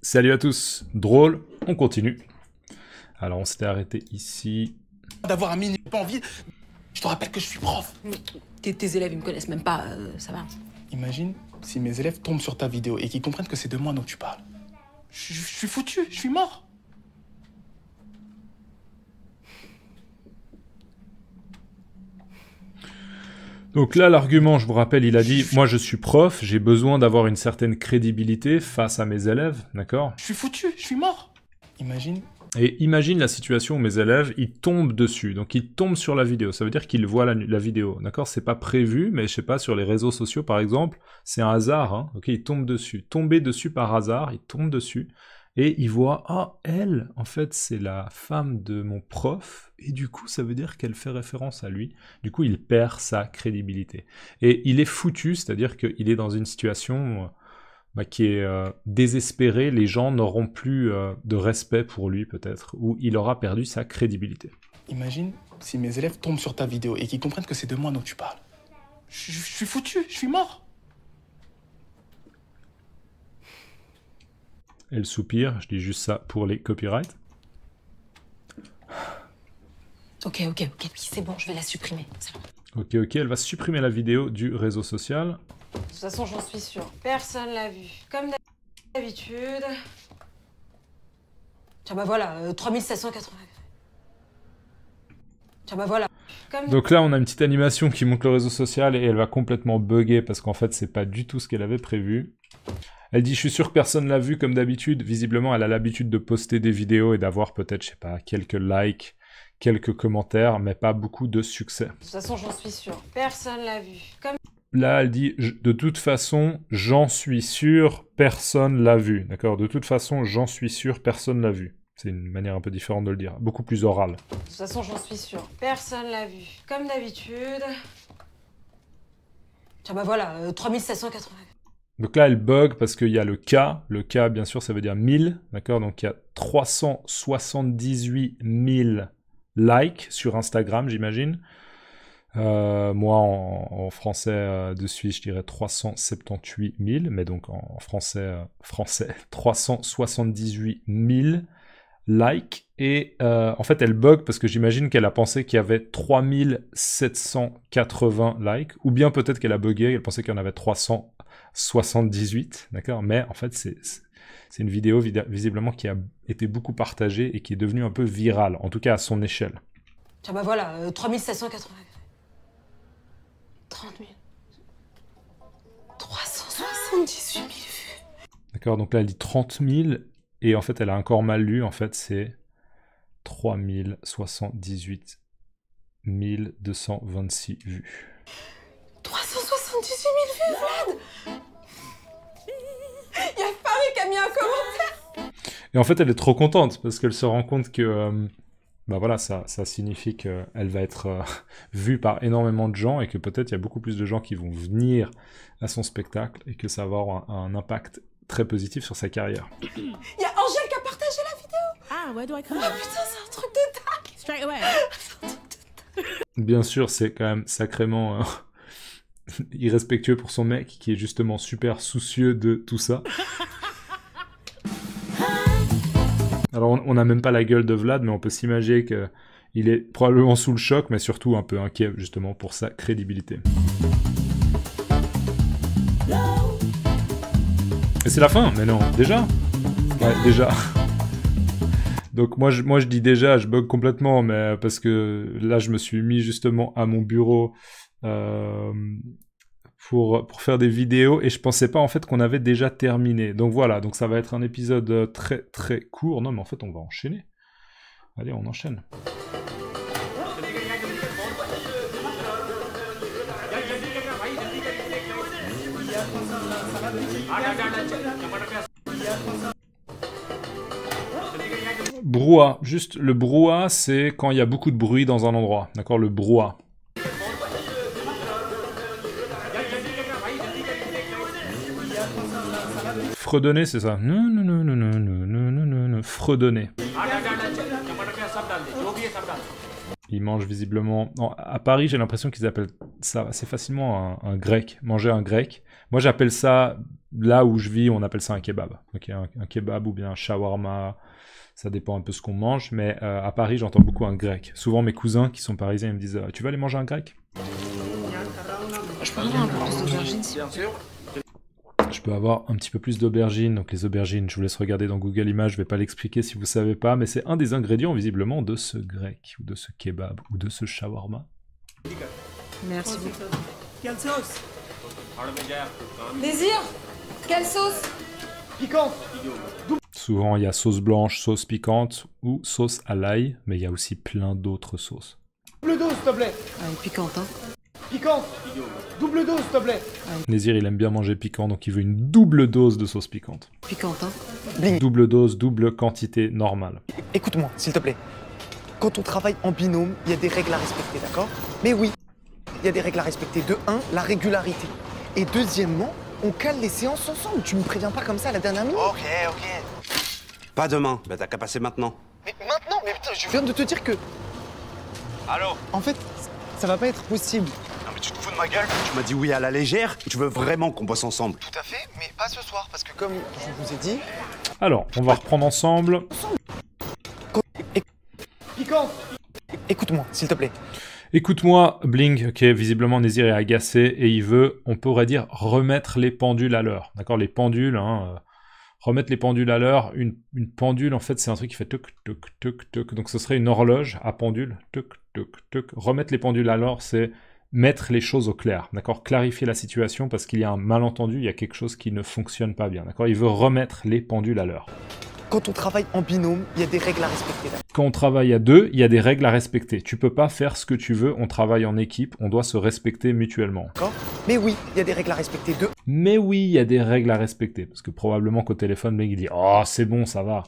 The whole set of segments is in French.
Salut à tous, drôle, on continue. Alors on s'était arrêté ici. D'avoir un mini pas envie. Je te rappelle que je suis prof. Tes élèves, ils me connaissent même pas, ça va. Imagine si mes élèves tombent sur ta vidéo et qu'ils comprennent que c'est de moi dont tu parles. Je suis foutu, je suis mort. Donc là, l'argument, je vous rappelle, il a dit « Moi, je suis prof, j'ai besoin d'avoir une certaine crédibilité face à mes élèves, d'accord ?» Je suis foutu, je suis mort. Imagine. Et imagine la situation où mes élèves, ils tombent dessus, donc ils tombent sur la vidéo, ça veut dire qu'ils voient la vidéo, d'accord? C'est pas prévu, mais je sais pas, sur les réseaux sociaux par exemple, c'est un hasard, hein, ok? Ils tombent dessus, tomber dessus par hasard, ils tombent dessus, et ils voient, ah, elle, en fait, c'est la femme de mon prof, et du coup, ça veut dire qu'elle fait référence à lui, du coup, il perd sa crédibilité. Et il est foutu, c'est-à-dire qu'il est dans une situation... qui est désespéré, les gens n'auront plus de respect pour lui peut-être, ou il aura perdu sa crédibilité. Imagine si mes élèves tombent sur ta vidéo et qu'ils comprennent que c'est de moi dont tu parles. Je suis foutu, je suis mort. Elle soupire, je dis juste ça pour les copyrights. Ok, oui, c'est bon, je vais la supprimer, c'est bon. Ok, elle va supprimer la vidéo du réseau social. De toute façon, j'en suis sûre. Personne l'a vu. Comme d'habitude. Tiens, bah voilà, 3780. Tiens, bah voilà. Donc là, on a une petite animation qui montre le réseau social et elle va complètement bugger parce qu'en fait, c'est pas du tout ce qu'elle avait prévu. Elle dit, je suis sûr que personne l'a vu comme d'habitude. Visiblement, elle a l'habitude de poster des vidéos et d'avoir peut-être, je sais pas, quelques likes, quelques commentaires, mais pas beaucoup de succès. De toute façon, j'en suis sûre. Personne l'a vu. Comme... Là, elle dit, de toute façon, j'en suis sûr, personne l'a vu. D'accord? De toute façon, j'en suis sûr, personne l'a vu. C'est une manière un peu différente de le dire, beaucoup plus orale. De toute façon, j'en suis sûre. Personne l'a vu. Comme d'habitude. Tiens, bah voilà, 3780. Donc là, elle bug parce qu'il y a le K. Le K, bien sûr, ça veut dire 1000. D'accord? Donc il y a 378 000 likes sur Instagram, j'imagine. Moi, en français de Suisse, je dirais 378 000, mais donc en français, 378 000 likes. Et en fait, elle bug parce que j'imagine qu'elle a pensé qu'il y avait 3780 likes, ou bien peut-être qu'elle a bugué, elle pensait qu'il y en avait 378, d'accord? Mais en fait, c'est une vidéo visiblement qui a été beaucoup partagée et qui est devenue un peu virale, en tout cas à son échelle. Tiens, bah voilà, 3780. 30 000. 378 000 vues. D'accord, donc là elle dit 30 000, et en fait elle a encore mal lu, en fait c'est 3078 226 vues. 378 000 vues, Vlad. Y'a Paris qui a mis un commentaire. Et en fait elle est trop contente, parce qu'elle se rend compte que... bah voilà, ça signifie qu'elle va être vue par énormément de gens et que peut-être il y a beaucoup plus de gens qui vont venir à son spectacle et que ça va avoir un impact très positif sur sa carrière. Il y a Angèle qui a partagé la vidéo. Ah, where do I come? Oh putain, c'est un truc de dingue. Straight away. Bien sûr, c'est quand même sacrément irrespectueux pour son mec qui est justement super soucieux de tout ça. Alors, on n'a même pas la gueule de Vlad, mais on peut s'imaginer qu'il est probablement sous le choc, mais surtout un peu inquiet, justement, pour sa crédibilité. Et c'est la fin, mais non, déjà? Ouais, déjà. Donc moi je dis déjà, je bug complètement, mais parce que là, je me suis mis justement à mon bureau pour faire des vidéos, et je pensais pas en fait qu'on avait déjà terminé. Donc voilà, donc ça va être un épisode très très court. Non mais en fait on va enchaîner. Allez, on enchaîne. Brouhaha, juste le brouhaha, c'est quand il y a beaucoup de bruit dans un endroit, d'accord, le brouhaha. Fredonner, c'est ça. Fredonner. Ils mangent visiblement... Non, à Paris, j'ai l'impression qu'ils appellent ça assez facilement un grec. Manger un grec. Moi, j'appelle ça là où je vis, on appelle ça un kebab. Ok, un kebab ou bien un shawarma, ça dépend un peu ce qu'on mange, mais à Paris, j'entends beaucoup un grec. Souvent, mes cousins qui sont parisiens, ils me disent « Tu vas aller manger un grec ?» Je peux avoir un peu plus d'aubergine, s'il vous plaît. Je peux avoir un petit peu plus d'aubergines. Donc les aubergines, je vous laisse regarder dans Google Images, je vais pas l'expliquer si vous savez pas, mais c'est un des ingrédients visiblement de ce grec, ou de ce kebab, ou de ce shawarma. Merci beaucoup. Quelle sauce? Désir? Quelle sauce? Piquante. Souvent, il y a sauce blanche, sauce piquante ou sauce à l'ail, mais il y a aussi plein d'autres sauces. Double dose, s'il te plaît. Ah, piquante, hein. Piquante. Double dose, s'il te plaît. Nézir, il aime bien manger piquant, donc il veut une double dose de sauce piquante. Piquante, hein. Bling, Double dose, double quantité normale. écoute-moi, s'il te plaît. Quand on travaille en binôme, il y a des règles à respecter, d'accord? Mais oui, il y a des règles à respecter. De un, la régularité. Et deuxièmement, on cale les séances ensemble. Tu me préviens pas comme ça à la dernière minute. Ok. Pas demain, bah t'as qu'à passer maintenant. Mais maintenant, mais putain, je viens de te dire que... Allô? En fait, ça va pas être possible. Non mais tu te fous de ma gueule? Tu m'as dit oui à la légère, tu veux vraiment qu'on bosse ensemble? Tout à fait, mais pas ce soir, parce que comme je vous ai dit... Alors, on va reprendre ensemble. Piquante. Écoute-moi, s'il te plaît. Écoute-moi, Bling, ok, visiblement Nézir est agacé et il veut, on pourrait dire, remettre les pendules à l'heure. D'accord, les pendules, remettre les pendules à l'heure. Une pendule, en fait, c'est un truc qui fait tuc, tuc, tuc, tuc. Donc ce serait une horloge à pendule. Tuc, tuc, tuc. Remettre les pendules à l'heure, c'est mettre les choses au clair. D'accord, clarifier la situation parce qu'il y a un malentendu, il y a quelque chose qui ne fonctionne pas bien. D'accord, il veut remettre les pendules à l'heure. Quand on travaille en binôme, il y a des règles à respecter. Quand on travaille à deux, il y a des règles à respecter. Tu peux pas faire ce que tu veux, on travaille en équipe, on doit se respecter mutuellement. D'accord? Mais oui, il y a des règles à respecter. De Mais oui, il y a des règles à respecter. Parce que probablement qu'au téléphone, le mec il dit « Oh, c'est bon, ça va ».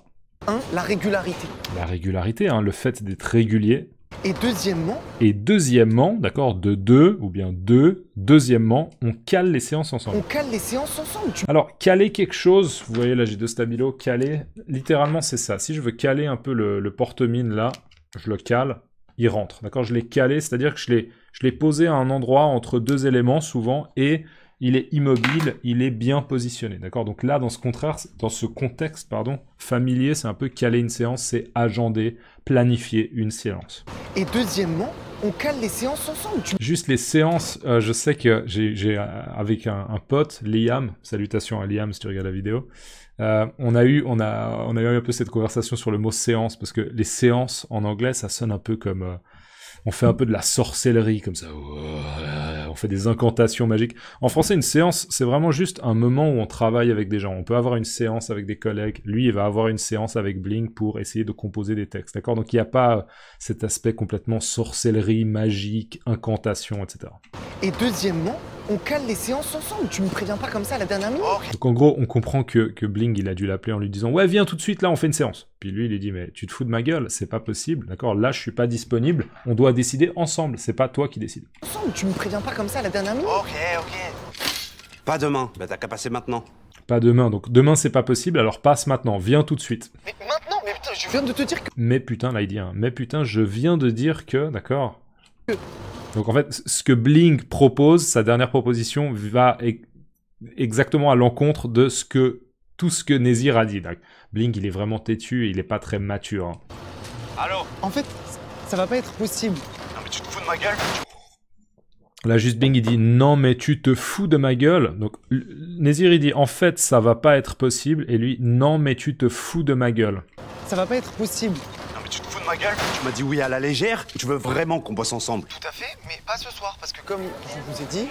un, la régularité. La régularité, le fait d'être régulier. Et deuxièmement, Et deuxièmement, d'accord, de deux, ou bien deux, deuxièmement, on cale les séances ensemble. on cale les séances ensemble. Alors, caler quelque chose, vous voyez là j'ai deux stabilos, caler, littéralement c'est ça. Si je veux caler un peu le porte-mine là, je le cale, il rentre. D'accord, je l'ai calé, c'est-à-dire que je l'ai posé à un endroit entre deux éléments souvent, et il est immobile, il est bien positionné. D'accord, donc là dans ce contexte familier, c'est un peu caler une séance, c'est agender, planifier une séance. Et deuxièmement, on cale les séances ensemble. Juste les séances, je sais que j'ai avec un pote, Liam, salutations à Liam si tu regardes la vidéo, on a eu un peu cette conversation sur le mot séance, parce que les séances en anglais ça sonne un peu comme on fait un peu de la sorcellerie comme ça, on fait des incantations magiques. En français, une séance, c'est vraiment juste un moment où on travaille avec des gens. On peut avoir une séance avec des collègues, lui il va avoir une séance avec Bling pour essayer de composer des textes, d'accord? Donc il n'y a pas cet aspect complètement sorcellerie, magique, incantation, etc. Et deuxièmement, on cale les séances ensemble. Tu me préviens pas comme ça à la dernière minute. Donc en gros, on comprend que Bling, il a dû l'appeler en lui disant « Ouais, viens tout de suite, là, on fait une séance. » Puis lui, il lui dit « Mais tu te fous de ma gueule, c'est pas possible, d'accord? Là, je suis pas disponible, on doit décider ensemble, c'est pas toi qui décides. » Ensemble, tu me préviens pas comme ça à la dernière minute. Ok. Pas demain, bah t'as qu'à passer maintenant. Pas demain, donc demain c'est pas possible, alors passe maintenant, viens tout de suite. Mais maintenant, mais putain, je viens de te dire que... Mais putain, là il dit mais putain, je viens de dire que, d'accord? Donc en fait, ce que Bling propose, sa dernière proposition, va exactement à l'encontre de tout ce que Nézir a dit. Donc, Bling, il est vraiment têtu et il est pas très mature. Hein. Allô? En fait, ça va pas être possible. Non mais tu te fous de ma gueule? Là, juste Bling, il dit non, mais tu te fous de ma gueule. Donc, Nézir, il dit en fait, ça va pas être possible. Et lui, non, mais tu te fous de ma gueule. Ça va pas être possible. Non mais tu te fous de ma gueule? Tu m'as dit oui à la légère, tu veux vraiment qu'on bosse ensemble? Tout à fait, mais pas ce soir, parce que comme je vous ai dit,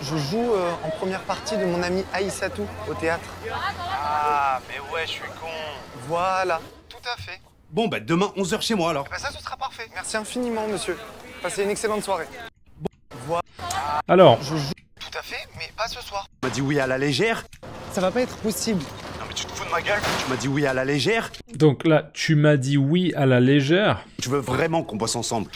je joue en première partie de mon ami Aïssatou au théâtre. Ah, mais ouais, je suis con. Voilà, tout à fait. Bon bah demain 11h chez moi alors. Eh ben ça, ce sera parfait. Merci infiniment, monsieur. Passez une excellente soirée. Alors, Je joue tout à fait, mais pas ce soir. Tu m'as dit oui à la légère? Ça va pas être possible. Non mais tu te fous de ma gueule? Tu m'as dit oui à la légère? donc là, tu m'as dit oui à la légère. Tu veux vraiment qu'on bosse ensemble?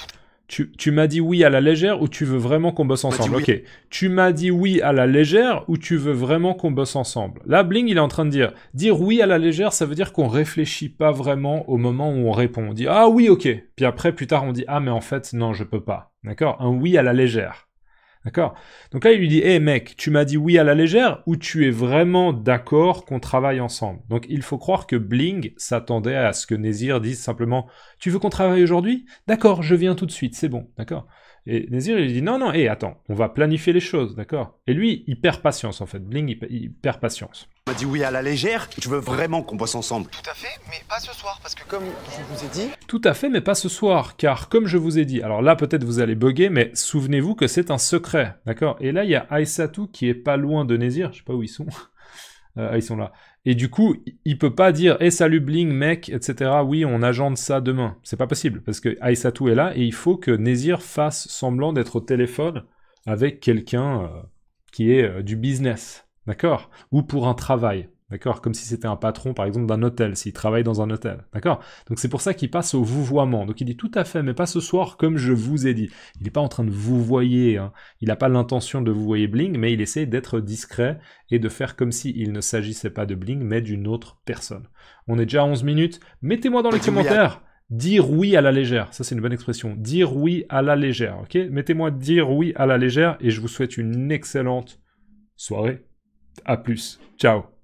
Tu m'as dit oui à la légère ou tu veux vraiment qu'on bosse ensemble? oui. Ok. Tu m'as dit oui à la légère ou tu veux vraiment qu'on bosse ensemble? Là, Bling, il est en train de dire oui à la légère, ça veut dire qu'on réfléchit pas vraiment au moment où on répond. On dit ah oui, ok. Puis après, plus tard, on dit ah mais en fait, non, je peux pas. D'accord? Un oui à la légère. D'accord? Donc là, il lui dit, hé mec, tu m'as dit oui à la légère ou tu es vraiment d'accord qu'on travaille ensemble? Donc il faut croire que Bling s'attendait à ce que Nézir dise simplement, tu veux qu'on travaille aujourd'hui? D'accord, je viens tout de suite, c'est bon, d'accord? Et Nézir, il dit, non, non, hé, attends, on va planifier les choses, d'accord? Et lui, il perd patience, en fait. Bling, il perd patience. Tu m'as dit oui à la légère, tu veux vraiment qu'on bosse ensemble. Tout à fait, mais pas ce soir, parce que comme je vous ai dit... Tout à fait, mais pas ce soir, car comme je vous ai dit, alors là, peut-être vous allez bugger, mais souvenez-vous que c'est un secret, d'accord? Et là, il y a Aïssatou qui est pas loin de Nézir, je sais pas où ils sont. Ils sont là. Et du coup, il peut pas dire « Eh, salut Bling, mec, etc. Oui, on agende ça demain. » C'est pas possible, parce que Aïssatou est là, et il faut que Nézir fasse semblant d'être au téléphone avec quelqu'un qui est du business, d'accord? Ou pour un travail, d'accord? Comme si c'était un patron, par exemple, d'un hôtel, s'il travaille dans un hôtel, d'accord? Donc c'est pour ça qu'il passe au vouvoiement. Donc il dit « Tout à fait, mais pas ce soir, comme je vous ai dit. » Il n'est pas en train de vouvoyer, hein. Il n'a pas l'intention de vouvoyer Bling, mais il essaie d'être discret et de faire comme s'il ne s'agissait pas de Bling, mais d'une autre personne. On est déjà à 11 minutes. Mettez-moi dans les commentaires dire oui à la légère. Ça, c'est une bonne expression. Dire oui à la légère, ok? Mettez-moi dire oui à la légère et je vous souhaite une excellente soirée. À plus. Ciao.